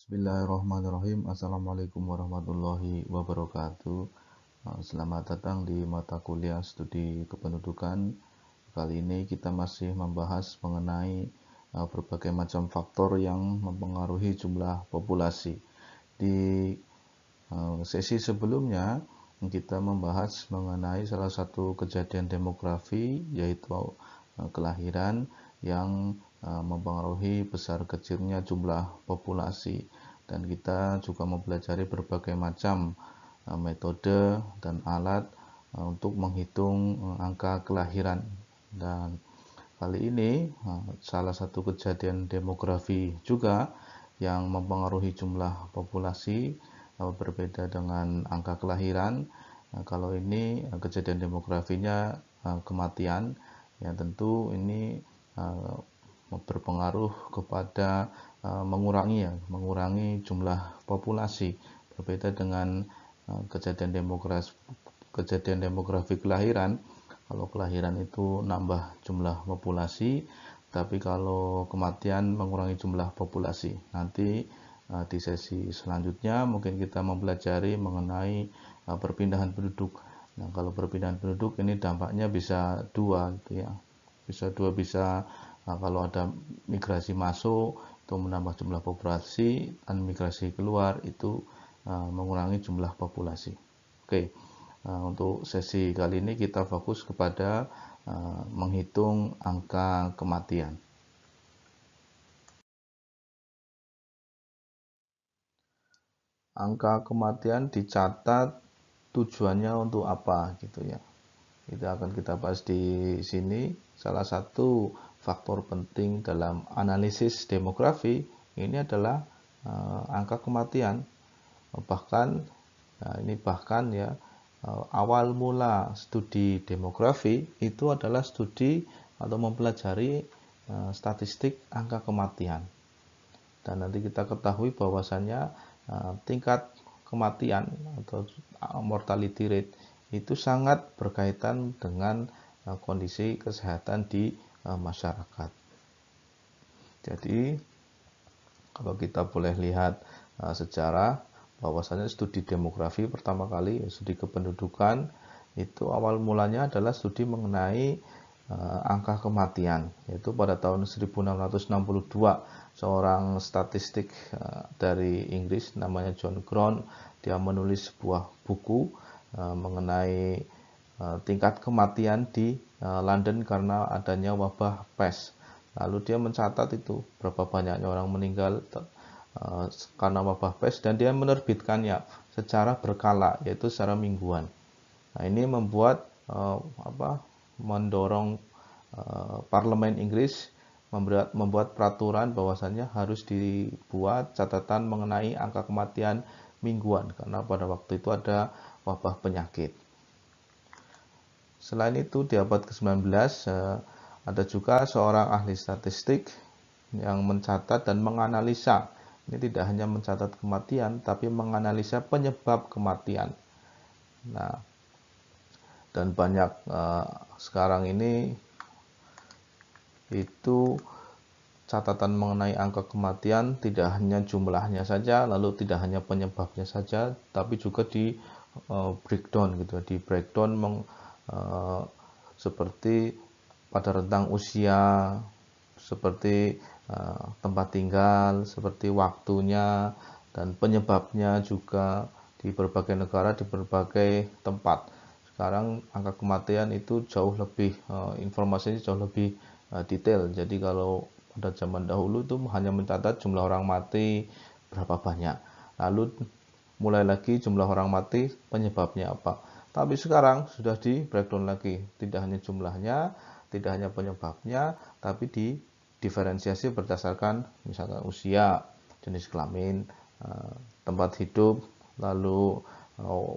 Bismillahirrahmanirrahim. Assalamualaikum warahmatullahi wabarakatuh. Selamat datang di mata kuliah studi kependudukan. Kali ini kita masih membahas mengenai berbagai macam faktor yang mempengaruhi jumlah populasi. Di sesi sebelumnya kita membahas mengenai salah satu kejadian demografi, yaitu kelahiran yang mempengaruhi besar kecilnya jumlah populasi, dan kita juga mempelajari berbagai macam metode dan alat untuk menghitung angka kelahiran. Dan kali ini salah satu kejadian demografi juga yang mempengaruhi jumlah populasi, berbeda dengan angka kelahiran. Kalau ini kejadian demografinya kematian, ya tentu ini berpengaruh kepada mengurangi jumlah populasi, berbeda dengan kejadian demografi kelahiran. Kalau kelahiran itu nambah jumlah populasi, tapi kalau kematian mengurangi jumlah populasi. Nanti di sesi selanjutnya mungkin kita mempelajari mengenai perpindahan penduduk. Nah, kalau perpindahan penduduk ini dampaknya bisa dua, gitu ya. Bisa kalau ada migrasi masuk itu menambah jumlah populasi, dan migrasi keluar itu mengurangi jumlah populasi. Oke, untuk sesi kali ini kita fokus kepada menghitung angka kematian. Angka kematian dicatat tujuannya untuk apa, gitu ya. Itu akan kita bahas di sini. Salah satu faktor penting dalam analisis demografi ini adalah angka kematian. Bahkan ya, awal mula studi demografi itu adalah studi atau mempelajari statistik angka kematian. Dan nanti kita ketahui bahwasannya tingkat kematian atau mortality rate itu sangat berkaitan dengan kondisi kesehatan di masyarakat. Jadi kalau kita boleh lihat sejarah, bahwasanya studi demografi pertama kali, studi kependudukan, itu awal mulanya adalah studi mengenai angka kematian, yaitu pada tahun 1662 seorang statistik dari Inggris namanya John Ground, dia menulis sebuah buku mengenai tingkat kematian di London karena adanya wabah pes. Lalu dia mencatat itu berapa banyaknya orang meninggal karena wabah pes, dan dia menerbitkannya secara berkala, yaitu secara mingguan. Nah, ini mendorong parlemen Inggris membuat peraturan bahwasannya harus dibuat catatan mengenai angka kematian mingguan, karena pada waktu itu ada wabah penyakit. Selain itu, di abad ke-19 ada juga seorang ahli statistik yang mencatat dan menganalisa. Ini tidak hanya mencatat kematian, tapi menganalisa penyebab kematian. Nah, dan banyak sekarang ini itu catatan mengenai angka kematian tidak hanya jumlahnya saja, lalu tidak hanya penyebabnya saja, tapi juga di breakdown, gitu, di breakdown seperti pada rentang usia, seperti tempat tinggal, seperti waktunya, dan penyebabnya juga di berbagai negara, di berbagai tempat. Sekarang angka kematian itu jauh lebih, informasinya jauh lebih detail. Jadi kalau pada zaman dahulu itu hanya mencatat jumlah orang mati berapa banyak, lalu mulai lagi jumlah orang mati penyebabnya apa. Tapi sekarang sudah di breakdown lagi, tidak hanya jumlahnya, tidak hanya penyebabnya, tapi diferensiasi berdasarkan misalkan usia, jenis kelamin, tempat hidup, lalu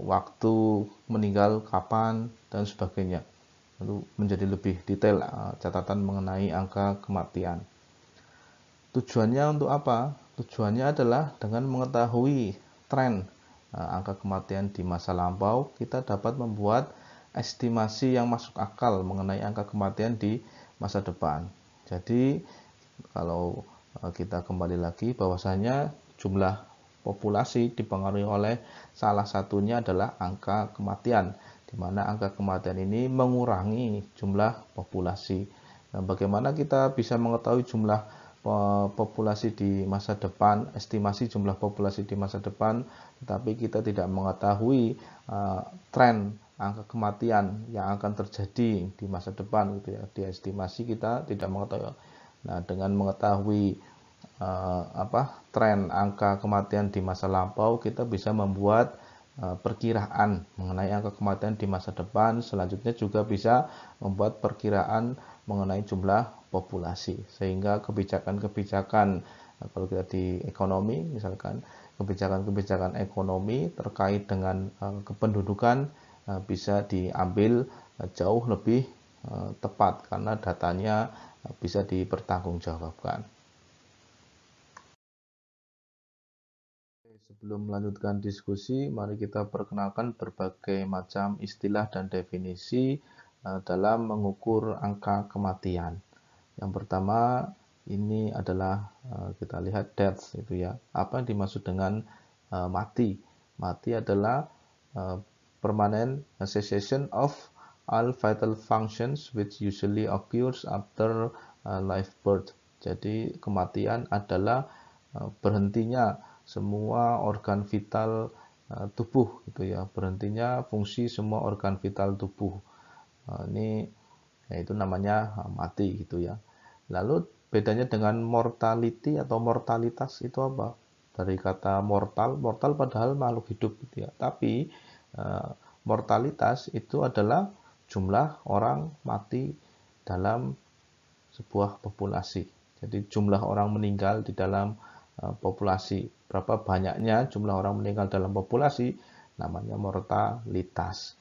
waktu meninggal kapan, dan sebagainya. Lalu menjadi lebih detail catatan mengenai angka kematian. Tujuannya untuk apa? Tujuannya adalah dengan mengetahui tren angka kematian di masa lampau, kita dapat membuat estimasi yang masuk akal mengenai angka kematian di masa depan. Jadi kalau kita kembali lagi bahwasanya jumlah populasi dipengaruhi oleh salah satunya adalah angka kematian, di mana angka kematian ini mengurangi jumlah populasi. Nah, bagaimana kita bisa mengetahui jumlah populasi di masa depan, estimasi jumlah populasi di masa depan, tetapi kita tidak mengetahui tren angka kematian yang akan terjadi di masa depan gitu ya. Di estimasi kita tidak mengetahui. Nah, dengan mengetahui tren angka kematian di masa lampau, kita bisa membuat perkiraan mengenai angka kematian di masa depan. Selanjutnya juga bisa membuat perkiraan mengenai jumlah populasi, sehingga kebijakan-kebijakan, kalau kita di ekonomi misalkan, kebijakan-kebijakan ekonomi terkait dengan kependudukan bisa diambil jauh lebih tepat karena datanya bisa dipertanggungjawabkan. Sebelum melanjutkan diskusi, mari kita perkenalkan berbagai macam istilah dan definisi dalam mengukur angka kematian. Yang pertama, ini adalah kita lihat death itu ya. Apa yang dimaksud dengan mati? Mati adalah permanent cessation of all vital functions which usually occurs after live birth. Jadi kematian adalah berhentinya semua organ vital tubuh gitu ya, berhentinya fungsi semua organ vital tubuh. Ini yaitu namanya mati gitu ya. Lalu bedanya dengan mortality atau mortalitas itu apa? Dari kata mortal, mortal padahal makhluk hidup gitu ya. Tapi mortalitas itu adalah jumlah orang mati dalam sebuah populasi. Jadi jumlah orang meninggal di dalam populasi, berapa banyaknya jumlah orang meninggal dalam populasi, namanya mortalitas.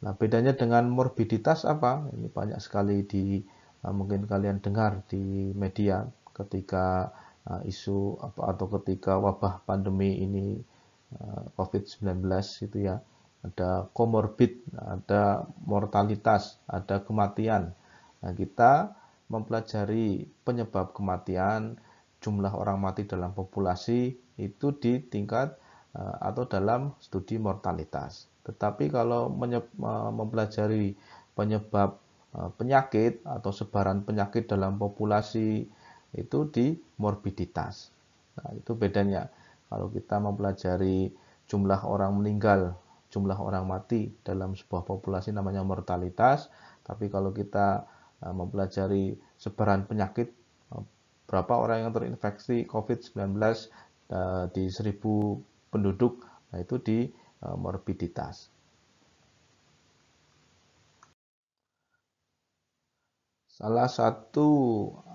Nah, bedanya dengan morbiditas apa? Ini banyak sekali mungkin kalian dengar di media ketika isu atau ketika wabah pandemi ini COVID-19 itu ya, ada komorbid, ada mortalitas, ada kematian. Nah, kita mempelajari penyebab kematian, jumlah orang mati dalam populasi itu di tingkat atau dalam studi mortalitas. Tetapi kalau mempelajari penyebab penyakit atau sebaran penyakit dalam populasi itu di morbiditas. Nah, itu bedanya. Kalau kita mempelajari jumlah orang meninggal, jumlah orang mati dalam sebuah populasi namanya mortalitas, tapi kalau kita mempelajari sebaran penyakit, berapa orang yang terinfeksi COVID-19 di 1000 penduduk, nah itu di morbiditas. Salah satu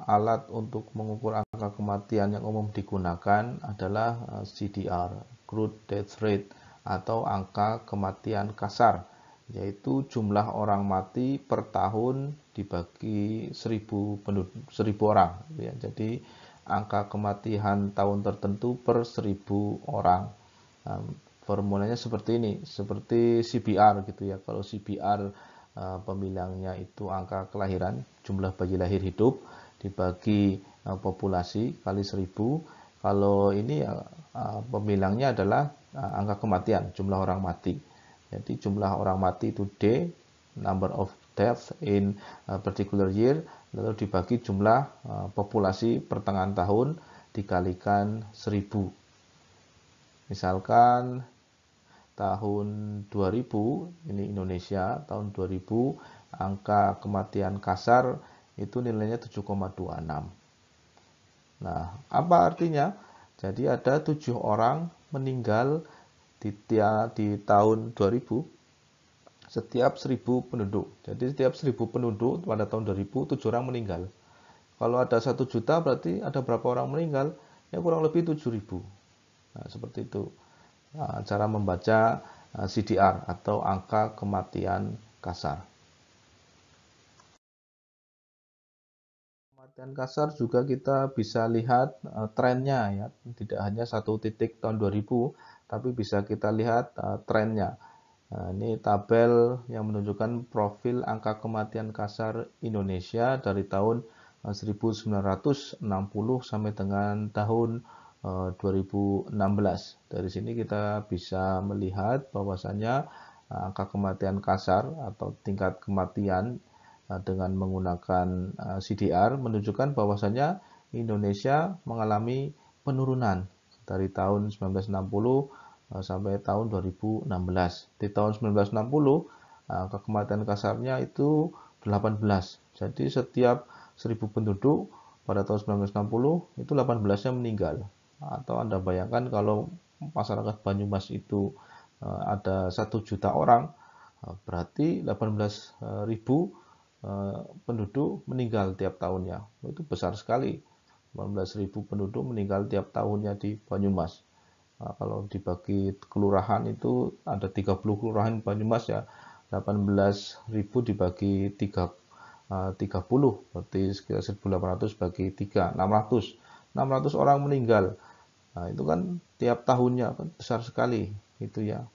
alat untuk mengukur angka kematian yang umum digunakan adalah CDR, Crude Death Rate, atau angka kematian kasar, yaitu jumlah orang mati per tahun dibagi 1000 orang. Ya, jadi angka kematian tahun tertentu per 1000 orang. Formulanya seperti ini, seperti CBR gitu ya. Kalau CBR pemilangnya itu angka kelahiran, jumlah bayi lahir hidup dibagi populasi kali 1000. Kalau ini pemilangnya adalah angka kematian, jumlah orang mati. Jadi jumlah orang mati itu D, number of deaths in a particular year, lalu dibagi jumlah populasi pertengahan tahun dikalikan 1000. Misalkan tahun 2000, ini Indonesia, tahun 2000 angka kematian kasar itu nilainya 7,26. Nah, apa artinya? Jadi ada 7 orang meninggal di tahun 2000 setiap 1000 penduduk. Jadi setiap 1000 penduduk pada tahun 2000 7 orang meninggal. Kalau ada 1 juta berarti ada berapa orang meninggal? Ya kurang lebih 7.000. Nah, seperti itu cara membaca CDR atau angka kematian kasar. Kematian kasar juga kita bisa lihat trennya ya, tidak hanya satu titik tahun 2000, tapi bisa kita lihat trennya. Nah, ini tabel yang menunjukkan profil angka kematian kasar Indonesia dari tahun 1960 sampai dengan tahun 2016. Dari sini kita bisa melihat bahwasanya angka kematian kasar atau tingkat kematian dengan menggunakan CDR menunjukkan bahwasanya Indonesia mengalami penurunan dari tahun 1960 sampai tahun 2016. Di tahun 1960 angka kematian kasarnya itu 18. Jadi setiap 1000 penduduk pada tahun 1960 itu 18-nya meninggal. Atau Anda bayangkan kalau masyarakat Banyumas itu ada 1 juta orang, berarti 18.000 penduduk meninggal tiap tahunnya. Itu besar sekali. 18.000 penduduk meninggal tiap tahunnya di Banyumas. Kalau dibagi kelurahan itu ada 30 kelurahan Banyumas ya, 18.000 dibagi 30, berarti sekitar 1.800 bagi 3, 600 orang meninggal. Nah, itu kan tiap tahunnya kan besar sekali itu ya.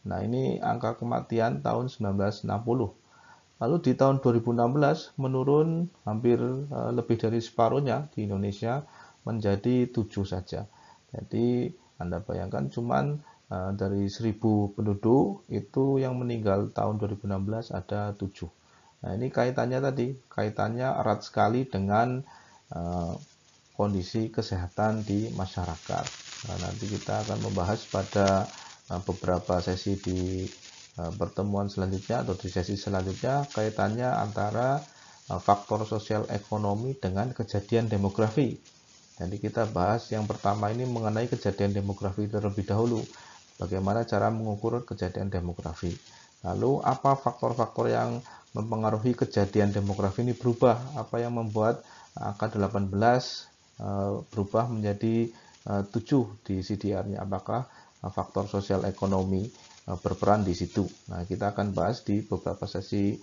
Nah, ini angka kematian tahun 1960. Lalu di tahun 2016 menurun hampir lebih dari separuhnya di Indonesia menjadi 7 saja. Jadi Anda bayangkan cuman dari 1000 penduduk itu yang meninggal tahun 2016 ada 7. Nah, ini kaitannya erat sekali dengan kondisi kesehatan di masyarakat. Nah, nanti kita akan membahas pada beberapa sesi di pertemuan selanjutnya atau di sesi selanjutnya kaitannya antara faktor sosial ekonomi dengan kejadian demografi. Jadi kita bahas yang pertama ini mengenai kejadian demografi terlebih dahulu. Bagaimana cara mengukur kejadian demografi. Lalu apa faktor-faktor yang mempengaruhi kejadian demografi ini berubah? Apa yang membuat angka 18 berubah menjadi 7 di CDR-nya? Apakah faktor sosial ekonomi berperan di situ? Nah, kita akan bahas di beberapa sesi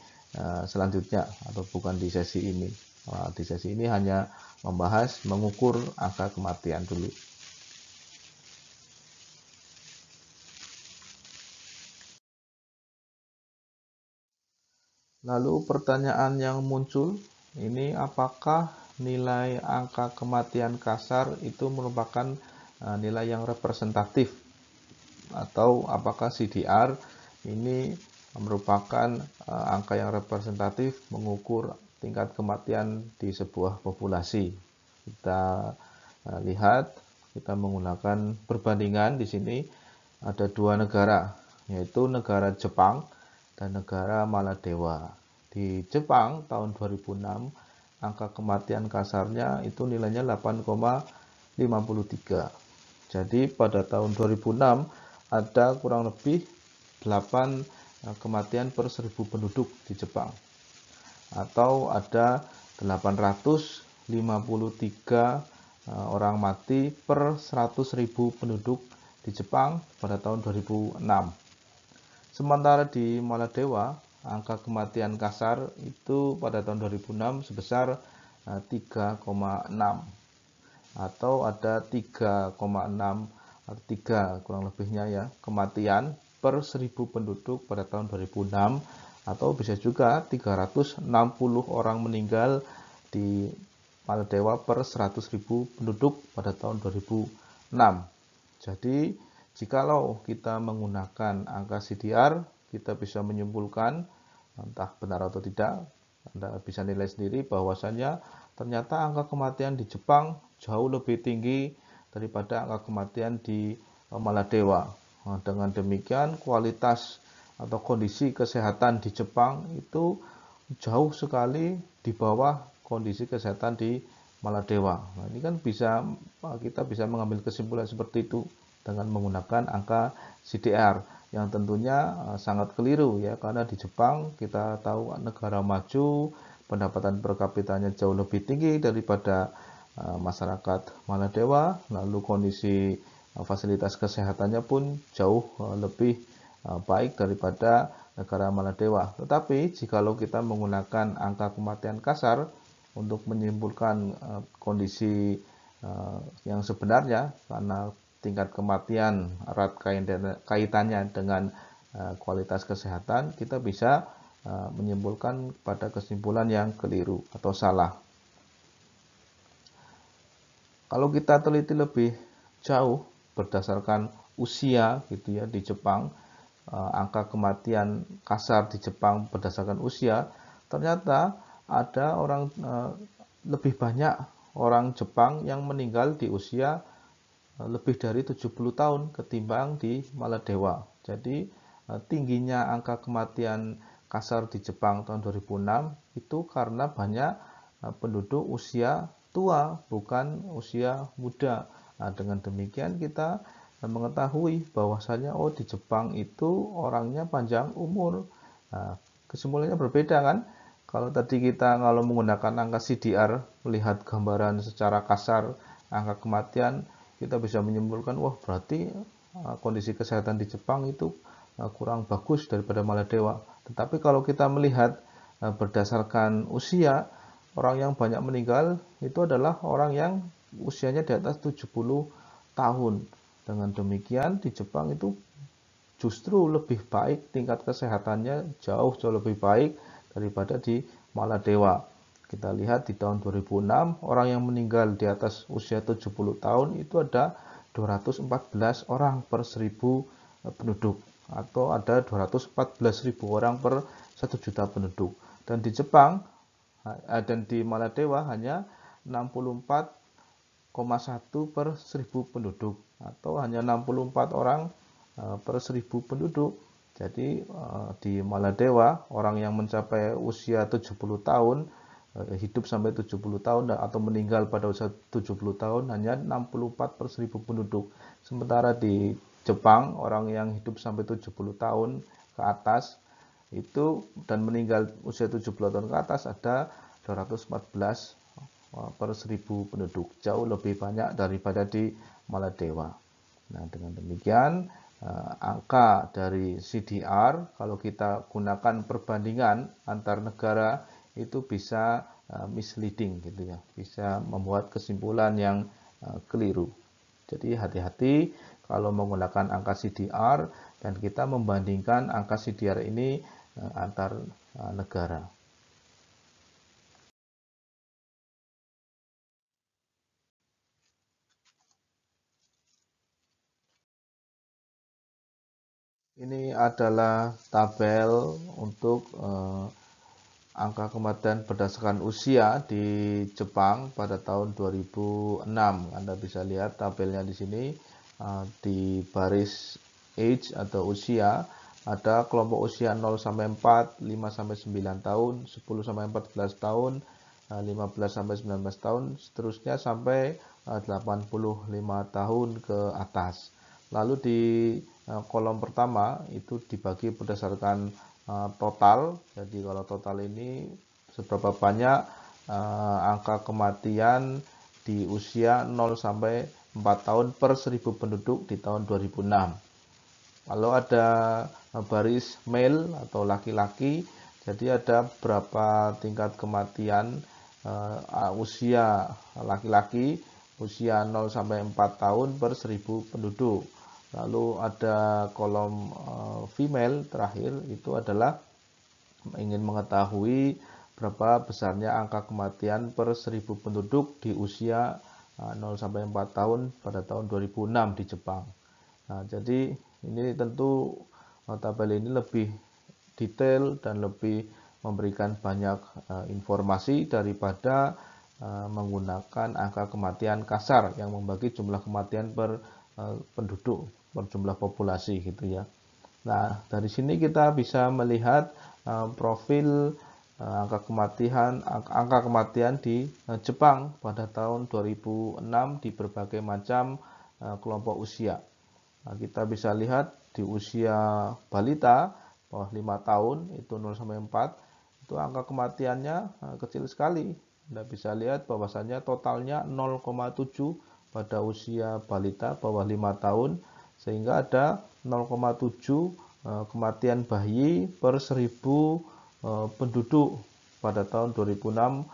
selanjutnya atau bukan di sesi ini. Di sesi ini hanya membahas mengukur angka kematian dulu. Lalu pertanyaan yang muncul ini, apakah nilai angka kematian kasar itu merupakan nilai yang representatif, atau apakah CDR ini merupakan angka yang representatif mengukur tingkat kematian di sebuah populasi. Kita lihat, kita menggunakan perbandingan. Di sini ada 2 negara, yaitu negara Jepang dan negara Maladewa. Di Jepang tahun 2006 angka kematian kasarnya itu nilainya 8,53. Jadi pada tahun 2006 ada kurang lebih 8 kematian per 1000 penduduk di Jepang, atau ada 853 orang mati per 100.000 penduduk di Jepang pada tahun 2006. Sementara di Maladewa, angka kematian kasar itu pada tahun 2006 sebesar 3,6, atau ada 3,6 atau 3 kurang lebihnya ya kematian per 1000 penduduk pada tahun 2006, atau bisa juga 360 orang meninggal di Maladewa per 100.000 penduduk pada tahun 2006. Jadi jikalau kita menggunakan angka CDR, kita bisa menyimpulkan, entah benar atau tidak, Anda bisa nilai sendiri bahwasanya ternyata angka kematian di Jepang jauh lebih tinggi daripada angka kematian di Maladewa. Nah, dengan demikian kualitas atau kondisi kesehatan di Jepang itu jauh sekali di bawah kondisi kesehatan di Maladewa. Nah, ini kan kita bisa mengambil kesimpulan seperti itu dengan menggunakan angka CDR yang tentunya sangat keliru ya, karena di Jepang kita tahu negara maju, pendapatan per kapitanya jauh lebih tinggi daripada masyarakat Maladewa, lalu kondisi fasilitas kesehatannya pun jauh lebih baik daripada negara Maladewa. Tetapi jikalau kita menggunakan angka kematian kasar untuk menyimpulkan kondisi yang sebenarnya, karena tingkat kematian erat kaitannya dengan kualitas kesehatan, kita bisa menyimpulkan pada kesimpulan yang keliru atau salah. Kalau kita teliti lebih jauh berdasarkan usia gitu ya di Jepang, angka kematian kasar di Jepang berdasarkan usia, ternyata ada lebih banyak orang Jepang yang meninggal di usia lebih dari 70 tahun ketimbang di Maladewa. Jadi tingginya angka kematian kasar di Jepang tahun 2006 itu karena banyak penduduk usia tua, bukan usia muda. Nah, dengan demikian kita mengetahui bahwasanya di Jepang itu orangnya panjang umur. Nah, kesimpulannya berbeda kan? Kalau menggunakan angka CDR, melihat gambaran secara kasar angka kematian, kita bisa menyimpulkan, wah berarti kondisi kesehatan di Jepang itu kurang bagus daripada Maladewa. Tetapi kalau kita melihat berdasarkan usia, orang yang banyak meninggal itu adalah orang yang usianya di atas 70 tahun. Dengan demikian di Jepang itu justru lebih baik, tingkat kesehatannya jauh lebih baik daripada di Maladewa. Kita lihat di tahun 2006, orang yang meninggal di atas usia 70 tahun itu ada 214 orang per 1000 penduduk, atau ada 214.000 orang per 1 juta penduduk. Dan di Jepang dan di Maladewa hanya 64,1 per 1000 penduduk, atau hanya 64 orang per 1000 penduduk. Jadi di Maladewa orang yang mencapai usia 70 tahun, hidup sampai 70 tahun atau meninggal pada usia 70 tahun hanya 64 per 1000 penduduk. Sementara di Jepang orang yang hidup sampai 70 tahun ke atas itu dan meninggal usia 70 tahun ke atas ada 214 per 1000 penduduk, jauh lebih banyak daripada di Maladewa. Nah, dengan demikian angka dari CDR kalau kita gunakan perbandingan antar negara itu bisa misleading gitu ya, bisa membuat kesimpulan yang keliru. Jadi hati-hati kalau menggunakan angka CDR dan kita membandingkan angka CDR ini antar negara. Ini adalah tabel untuk angka kematian berdasarkan usia di Jepang pada tahun 2006. Anda bisa lihat tabelnya di sini, di baris age atau usia ada kelompok usia 0 sampai 4, 5 sampai 9 tahun, 10 sampai 14 tahun, 15 sampai 19 tahun, seterusnya sampai 85 tahun ke atas. Lalu di kolom pertama itu dibagi berdasarkan total. Jadi kalau total ini seberapa banyak angka kematian di usia 0 sampai 4 tahun per 1000 penduduk di tahun 2006. Kalau ada baris male atau laki-laki, jadi ada berapa tingkat kematian usia laki-laki usia 0 sampai 4 tahun per 1000 penduduk. Lalu ada kolom female terakhir, itu adalah ingin mengetahui berapa besarnya angka kematian per 1000 penduduk di usia 0 sampai 4 tahun pada tahun 2006 di Jepang. Nah, jadi ini tentu tabel ini lebih detail dan lebih memberikan banyak informasi daripada menggunakan angka kematian kasar yang membagi jumlah kematian per penduduk, per jumlah populasi gitu ya. Nah, dari sini kita bisa melihat profil angka kematian di Jepang pada tahun 2006 di berbagai macam kelompok usia. Nah, kita bisa lihat di usia balita bawah 5 tahun itu 0 sampai 4 itu angka kematiannya kecil sekali. Anda bisa lihat bahwasannya totalnya 0,7 pada usia balita bawah 5 tahun, sehingga ada 0,7 kematian bayi per 1000 penduduk pada tahun 2006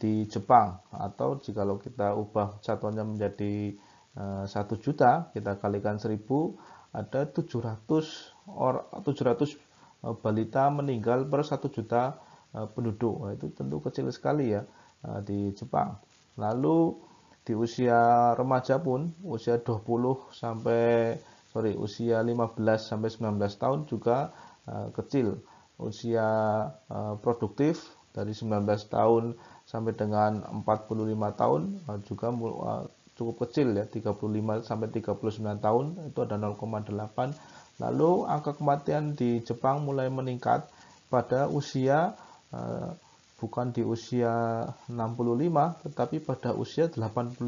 di Jepang. Atau jikalau kita ubah satuannya menjadi 1 juta, kita kalikan 1000, ada 700 balita meninggal per 1 juta penduduk. Nah, itu tentu kecil sekali ya di Jepang. Lalu di usia remaja pun, usia 15 sampai 19 tahun juga kecil. Usia produktif dari 19 tahun sampai dengan 45 tahun juga cukup kecil ya, 35 sampai 39 tahun itu ada 0,8. Lalu angka kematian di Jepang mulai meningkat pada usia bukan di usia 65 tetapi pada usia 85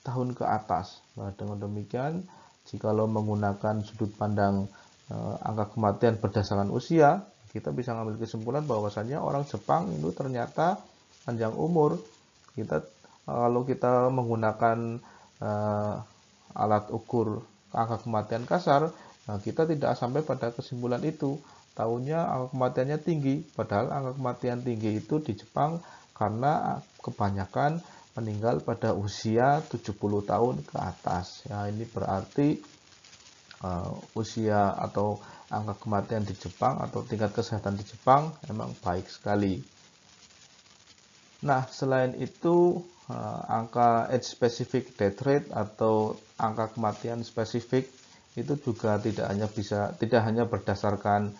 tahun ke atas. Nah, dengan demikian jikalau menggunakan sudut pandang angka kematian berdasarkan usia, kita bisa mengambil kesimpulan bahwasanya orang Jepang itu ternyata panjang umur. Kalau kita menggunakan alat ukur angka kematian kasar, kita tidak sampai pada kesimpulan itu. Tahunya angka kematiannya tinggi, padahal angka kematian tinggi itu di Jepang karena kebanyakan meninggal pada usia 70 tahun ke atas. Ya, ini berarti usia atau angka kematian di Jepang atau tingkat kesehatan di Jepang memang baik sekali. Nah, selain itu angka age specific death rate atau angka kematian spesifik itu juga tidak hanya berdasarkan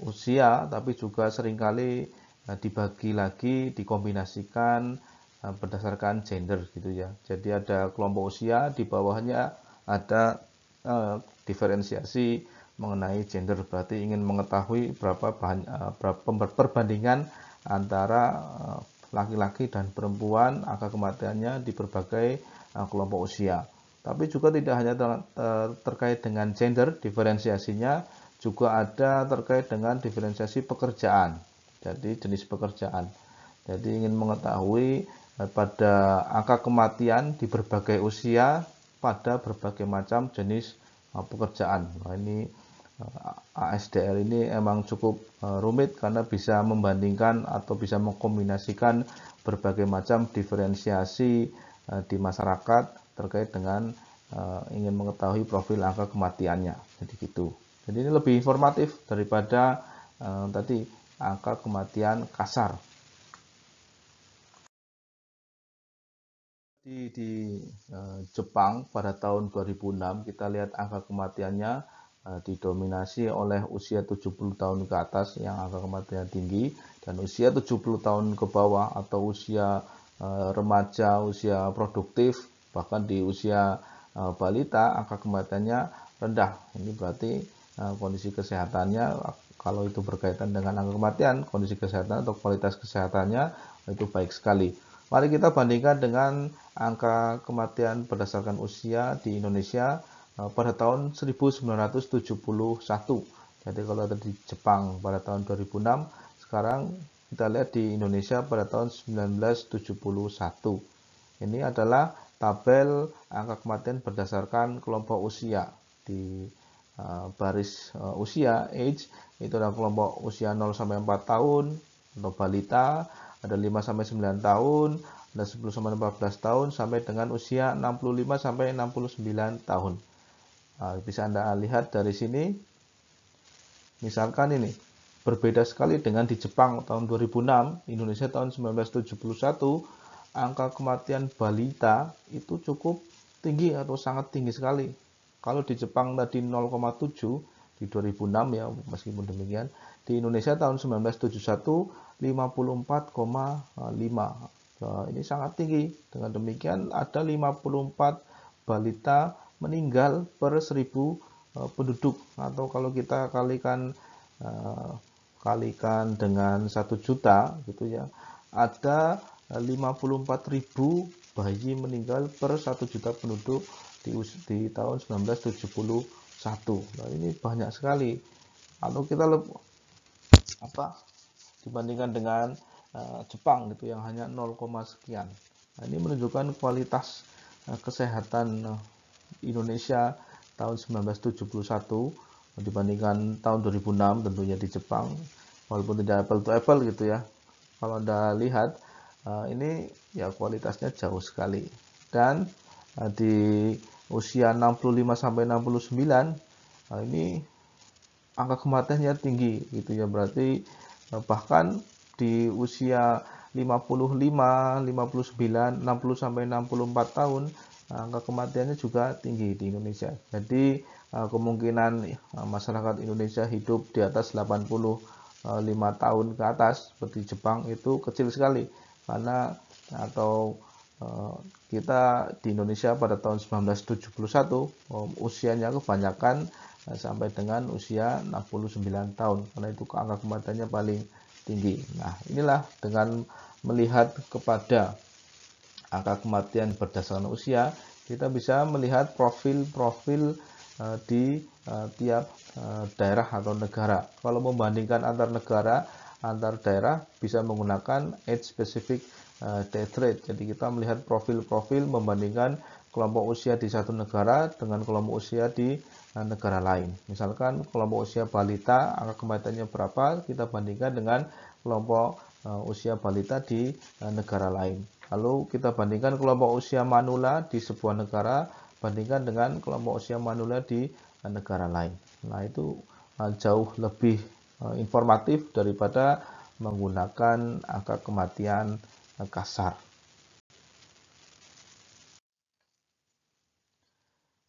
usia, tapi juga seringkali dibagi lagi, dikombinasikan berdasarkan gender gitu ya. Jadi ada kelompok usia, di bawahnya ada diferensiasi mengenai gender, berarti ingin mengetahui berapa perbandingan antara laki-laki dan perempuan angka kematiannya di berbagai kelompok usia. Tapi juga tidak hanya terkait dengan gender, diferensiasinya juga ada terkait dengan diferensiasi pekerjaan. Jadi jenis pekerjaan. Jadi ingin mengetahui pada angka kematian di berbagai usia pada berbagai macam jenis pekerjaan. Nah, ini ASDR ini emang cukup rumit karena bisa membandingkan atau bisa mengkombinasikan berbagai macam diferensiasi di masyarakat terkait dengan ingin mengetahui profil angka kematiannya. Jadi gitu. Jadi ini lebih informatif daripada tadi angka kematian kasar. Di Jepang pada tahun 2006 kita lihat angka kematiannya didominasi oleh usia 70 tahun ke atas yang angka kematian tinggi, dan usia 70 tahun ke bawah atau usia remaja, usia produktif, bahkan di usia balita angka kematiannya rendah. Ini berarti kondisi kesehatannya, kalau itu berkaitan dengan angka kematian, kondisi kesehatan atau kualitas kesehatannya itu baik sekali. Mari kita bandingkan dengan angka kematian berdasarkan usia di Indonesia pada tahun 1971. Jadi kalau ada di Jepang pada tahun 2006, sekarang kita lihat di Indonesia pada tahun 1971. Ini adalah tabel angka kematian berdasarkan kelompok usia. Di baris usia age itu adalah kelompok usia 0 sampai 4 tahun atau balita, ada 5 sampai 9 tahun, ada 10 sampai 14 tahun sampai dengan usia 65 sampai 69 tahun. Bisa Anda lihat dari sini, misalkan ini berbeda sekali dengan di Jepang tahun 2006, Indonesia tahun 1971, angka kematian balita itu cukup tinggi atau sangat tinggi sekali. Kalau di Jepang tadi 0,7 di 2006 ya, meskipun demikian di Indonesia tahun 1971 54,5. Ini sangat tinggi. Dengan demikian ada 54 balita meninggal per 1000 penduduk, atau kalau kita kalikan dengan 1 juta gitu ya, ada 54.000 bayi meninggal per 1 juta penduduk di tahun 1971. Nah, ini banyak sekali. Kalau kita dibandingkan dengan Jepang gitu yang hanya 0, sekian. Nah, ini menunjukkan kualitas kesehatan Indonesia tahun 1971 dibandingkan tahun 2006 tentunya di Jepang, walaupun tidak apple to apple gitu ya. Kalau Anda lihat ini ya kualitasnya jauh sekali. Dan di usia 65 sampai 69 ini angka kematiannya tinggi gitu ya, berarti bahkan di usia 55, 59, 60 sampai 64 tahun, angka kematiannya juga tinggi di Indonesia. Jadi kemungkinan masyarakat Indonesia hidup di atas 85 tahun ke atas seperti Jepang itu kecil sekali, karena atau kita di Indonesia pada tahun 1971 usianya kebanyakan sampai dengan usia 69 tahun, karena itu angka kematiannya paling tinggi. Nah, inilah dengan melihat kepada angka kematian berdasarkan usia, kita bisa melihat profil-profil di tiap daerah atau negara. Kalau membandingkan antar negara, antar daerah bisa menggunakan age specific death rate. Jadi kita melihat profil-profil membandingkan kelompok usia di satu negara dengan kelompok usia di negara lain. Misalkan kelompok usia balita, angka kematiannya berapa, kita bandingkan dengan kelompok usia balita di negara lain. Lalu kita bandingkan kelompok usia manula di sebuah negara, bandingkan dengan kelompok usia manula di negara lain. Nah, itu jauh lebih informatif daripada menggunakan angka kematian kasar.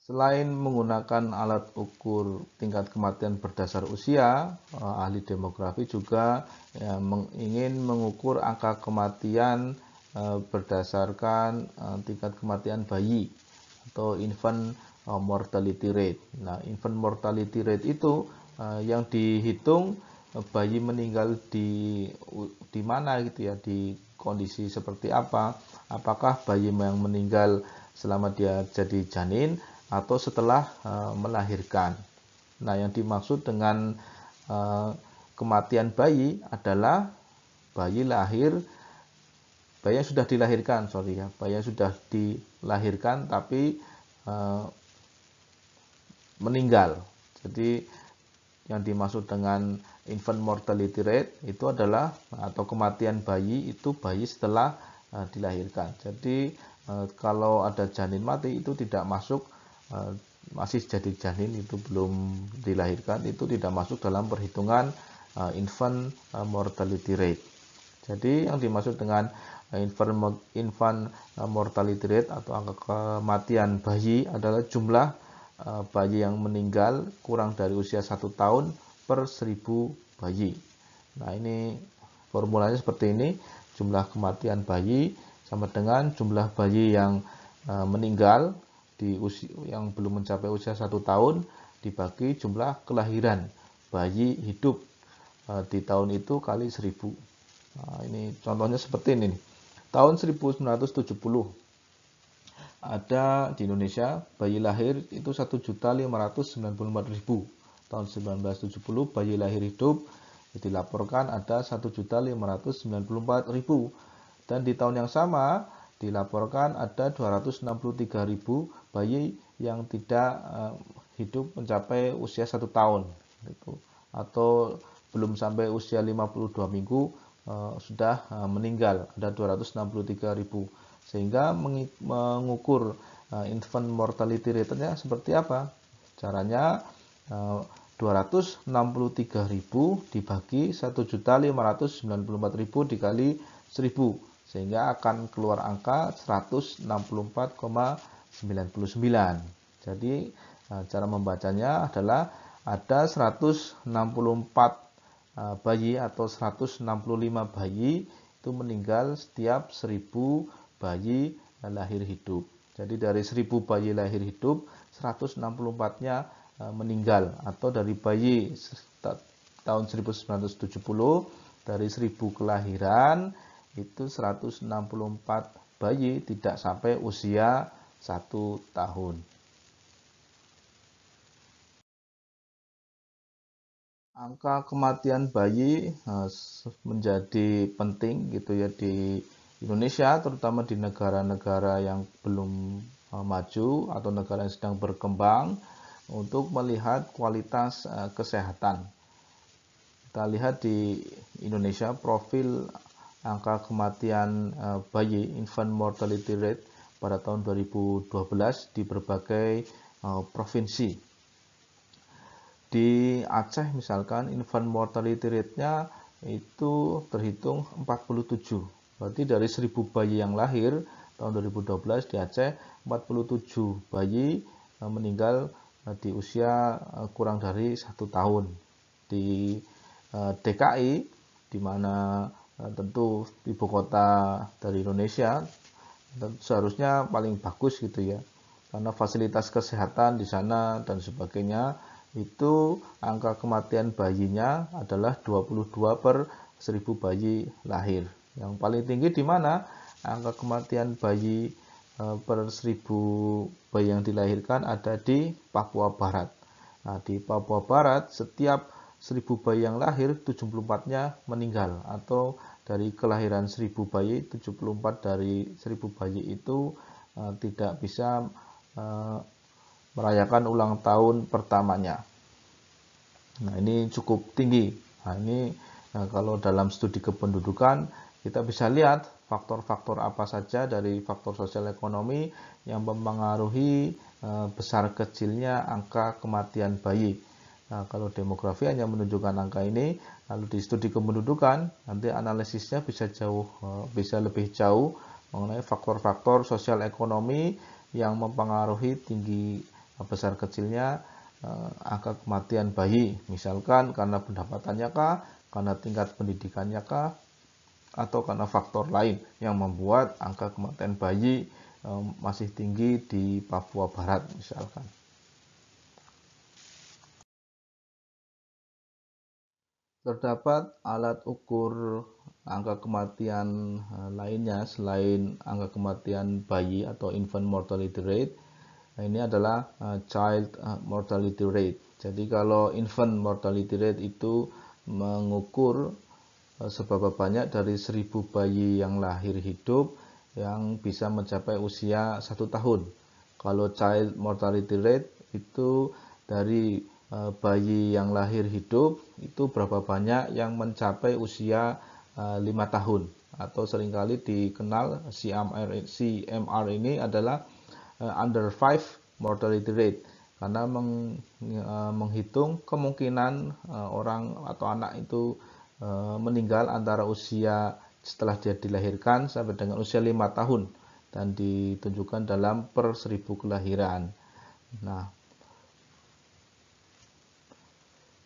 Selain menggunakan alat ukur tingkat kematian berdasar usia, ahli demografi juga ingin mengukur angka kematian berdasarkan tingkat kematian bayi atau infant mortality rate. Nah, infant mortality rate itu yang dihitung bayi meninggal di mana gitu ya, di kondisi seperti apa? Apakah bayi yang meninggal selama dia jadi janin atau setelah melahirkan. Nah, yang dimaksud dengan kematian bayi adalah bayi yang sudah dilahirkan, bayi yang sudah dilahirkan tapi meninggal. Jadi yang dimaksud dengan infant mortality rate itu adalah atau kematian bayi itu bayi setelah dilahirkan. Jadi kalau ada janin mati itu tidak masuk, masih jadi janin itu belum dilahirkan, itu tidak masuk dalam perhitungan infant mortality rate. Jadi yang dimaksud dengan infant mortality rate atau angka kematian bayi adalah jumlah bayi yang meninggal kurang dari usia 1 tahun per 1000 bayi. Nah, ini formulanya seperti ini. Jumlah kematian bayi sama dengan jumlah bayi yang meninggal di usia yang belum mencapai usia 1 tahun dibagi jumlah kelahiran bayi hidup di tahun itu kali 1000. Nah, ini contohnya seperti ini. Tahun 1970 ada di Indonesia bayi lahir itu 1.594.000. Tahun 1970 bayi lahir hidup dilaporkan ada 1.594.000. Dan di tahun yang sama dilaporkan ada 263.000 bayi yang tidak hidup mencapai usia 1 tahun gitu. Atau belum sampai usia 52 minggu sudah meninggal, ada 263.000. Sehingga mengukur infant mortality rate-nya seperti apa? Caranya 263.000 dibagi 1.594.000 dikali 1000, sehingga akan keluar angka 164,99. Jadi cara membacanya adalah ada 164 bayi atau 165 bayi itu meninggal setiap 1000 bayi lahir hidup. Jadi dari 1000 bayi lahir hidup, 164-nya meninggal, atau dari bayi tahun 1970 dari 1000 kelahiran itu 164 bayi tidak sampai usia 1 tahun. Angka kematian bayi menjadi penting gitu ya di Indonesia, terutama di negara-negara yang belum maju atau negara yang sedang berkembang, untuk melihat kualitas kesehatan. Kita lihat di Indonesia profil angka kematian bayi infant mortality rate pada tahun 2012 di berbagai provinsi. Di Aceh misalkan infant mortality rate-nya itu terhitung 47 Berarti dari 1000 bayi yang lahir tahun 2012 di Aceh, 47 bayi meninggal di usia kurang dari 1 tahun. Di DKI, di mana tentu ibu kota dari Indonesia, seharusnya paling bagus gitu ya, karena fasilitas kesehatan di sana dan sebagainya, itu angka kematian bayinya adalah 22 per 1000 bayi lahir. Yang paling tinggi di mana? Angka kematian bayi per 1000 bayi yang dilahirkan ada di Papua Barat. Nah, di Papua Barat setiap 1000 bayi yang lahir, 74-nya meninggal, atau dari kelahiran 1000 bayi, 74 dari 1000 bayi itu tidak bisa merayakan ulang tahun pertamanya. Nah, ini cukup tinggi. Nah, ini kalau dalam studi kependudukan kita bisa lihat faktor-faktor apa saja dari faktor sosial ekonomi yang mempengaruhi besar kecilnya angka kematian bayi. Nah, kalau demografi hanya menunjukkan angka ini, lalu di studi kependudukan nanti analisisnya bisa lebih jauh mengenai faktor-faktor sosial ekonomi yang mempengaruhi tinggi besar kecilnya angka kematian bayi, misalkan karena pendapatannya kah, karena tingkat pendidikannya kah, atau karena faktor lain yang membuat angka kematian bayi masih tinggi di Papua Barat misalkan. Terdapat alat ukur angka kematian lainnya selain angka kematian bayi atau infant mortality rate. Ini adalah child mortality rate. Jadi kalau infant mortality rate itu mengukur seberapa banyak dari 1000 bayi yang lahir hidup yang bisa mencapai usia 1 tahun. Kalau child mortality rate itu dari bayi yang lahir hidup itu berapa banyak yang mencapai usia 5 tahun, atau seringkali dikenal CMR ini adalah under 5 mortality rate, karena menghitung kemungkinan orang atau anak itu meninggal antara usia setelah dia dilahirkan sampai dengan usia 5 tahun dan ditunjukkan dalam per 1000 kelahiran. Nah,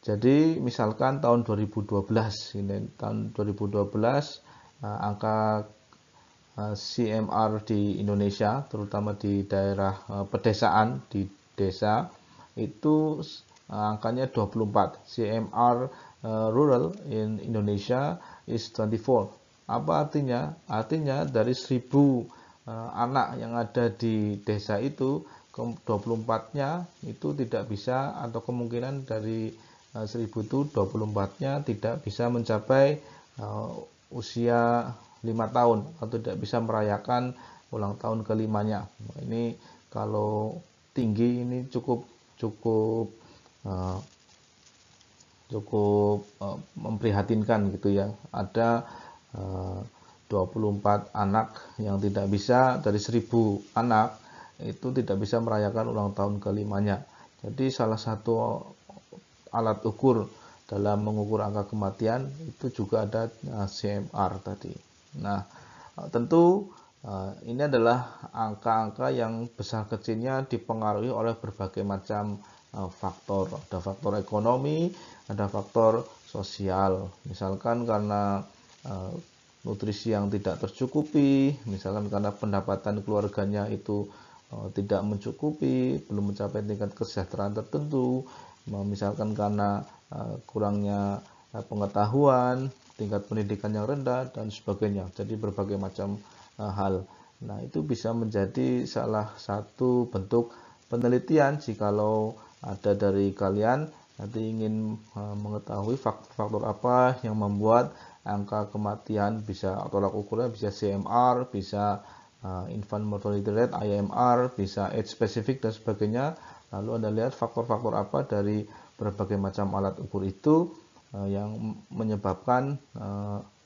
jadi misalkan tahun 2012, ini tahun 2012 angka CMR di Indonesia, terutama di daerah pedesaan, di desa, itu angkanya 24. CMR rural in Indonesia is 24. Apa artinya? Artinya dari 1000 anak yang ada di desa itu, 24-nya itu tidak bisa, atau kemungkinan dari 1000 itu 24-nya tidak bisa mencapai usia 5 tahun atau tidak bisa merayakan ulang tahun kelimanya. Ini kalau tinggi ini cukup memprihatinkan gitu ya. Ada 24 anak yang tidak bisa, dari 1000 anak itu tidak bisa merayakan ulang tahun kelimanya. Jadi salah satu alat ukur dalam mengukur angka kematian itu juga ada CMR tadi. Nah, tentu ini adalah angka-angka yang besar kecilnya dipengaruhi oleh berbagai macam faktor. Ada faktor ekonomi, ada faktor sosial. Misalkan karena nutrisi yang tidak tercukupi, misalkan karena pendapatan keluarganya itu tidak mencukupi, belum mencapai tingkat kesejahteraan tertentu, misalkan karena kurangnya pengetahuan, tingkat pendidikan yang rendah, dan sebagainya. Jadi berbagai macam hal. Nah, itu bisa menjadi salah satu bentuk penelitian jikalau ada dari kalian nanti ingin mengetahui faktor-faktor apa yang membuat angka kematian bisa, tolak ukurnya bisa CMR, bisa infant mortality rate, IMR, bisa age specific dan sebagainya. Lalu Anda lihat faktor-faktor apa dari berbagai macam alat ukur itu yang menyebabkan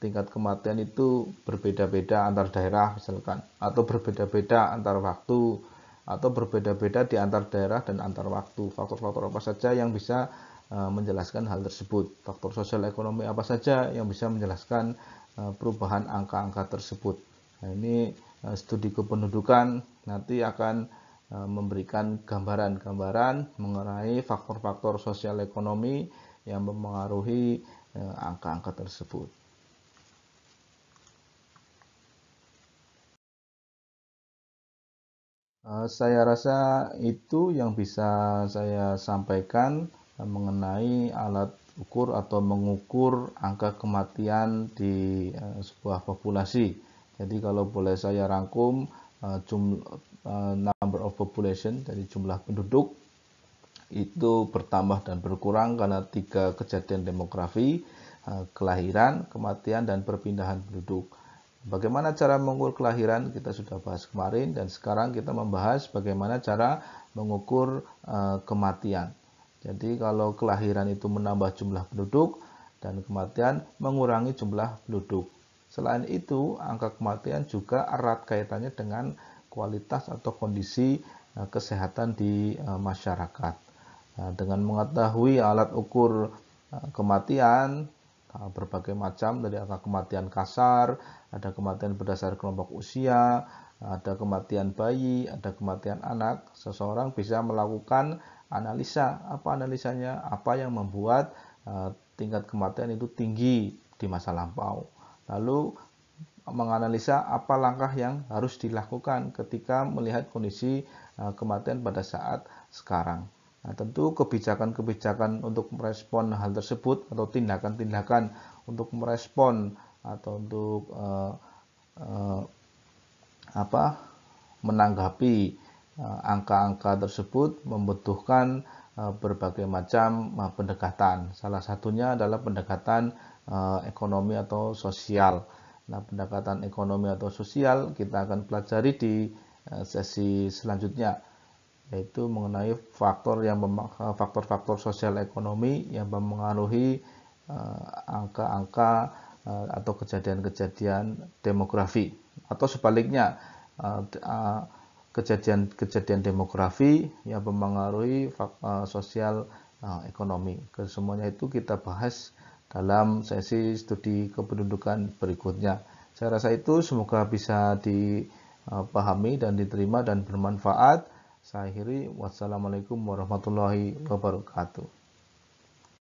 tingkat kematian itu berbeda-beda antar daerah misalkan, atau berbeda-beda antar waktu, atau berbeda-beda di antar daerah dan antar waktu. Faktor-faktor apa saja yang bisa menjelaskan hal tersebut? Faktor sosial ekonomi apa saja yang bisa menjelaskan perubahan angka-angka tersebut. Nah, ini studi kependudukan nanti akan memberikan gambaran-gambaran mengenai faktor-faktor sosial ekonomi yang mempengaruhi angka-angka tersebut. Saya rasa itu yang bisa saya sampaikan mengenai alat ukur atau mengukur angka kematian di sebuah populasi. Jadi kalau boleh saya rangkum, number of population, dari jumlah penduduk itu bertambah dan berkurang karena 3 kejadian demografi, kelahiran, kematian, dan perpindahan penduduk. Bagaimana cara mengukur kelahiran kita sudah bahas kemarin, dan sekarang kita membahas bagaimana cara mengukur kematian. Jadi kalau kelahiran itu menambah jumlah penduduk dan kematian mengurangi jumlah penduduk. Selain itu, angka kematian juga erat kaitannya dengan kualitas atau kondisi kesehatan di masyarakat. Nah, dengan mengetahui alat ukur kematian, berbagai macam, dari angka kematian kasar, ada kematian berdasar kelompok usia, ada kematian bayi, ada kematian anak. Seseorang bisa melakukan analisa. Apa analisanya? Apa yang membuat tingkat kematian itu tinggi di masa lampau. Lalu menganalisa apa langkah yang harus dilakukan ketika melihat kondisi kematian pada saat sekarang. Nah, tentu kebijakan-kebijakan untuk merespon hal tersebut atau tindakan-tindakan untuk merespon atau untuk menanggapi angka-angka tersebut membutuhkan berbagai macam pendekatan. Salah satunya adalah pendekatan ekonomi atau sosial. Nah, pendekatan ekonomi atau sosial kita akan pelajari di sesi selanjutnya, yaitu mengenai faktor-faktor sosial ekonomi yang mempengaruhi angka-angka atau kejadian-kejadian demografi, atau sebaliknya kejadian-kejadian demografi yang mempengaruhi sosial ekonomi. Kesemuanya itu kita bahas dalam sesi studi kependudukan berikutnya. Saya rasa itu semoga bisa dipahami dan diterima dan bermanfaat. Saya akhiri, wassalamualaikum warahmatullahi wabarakatuh.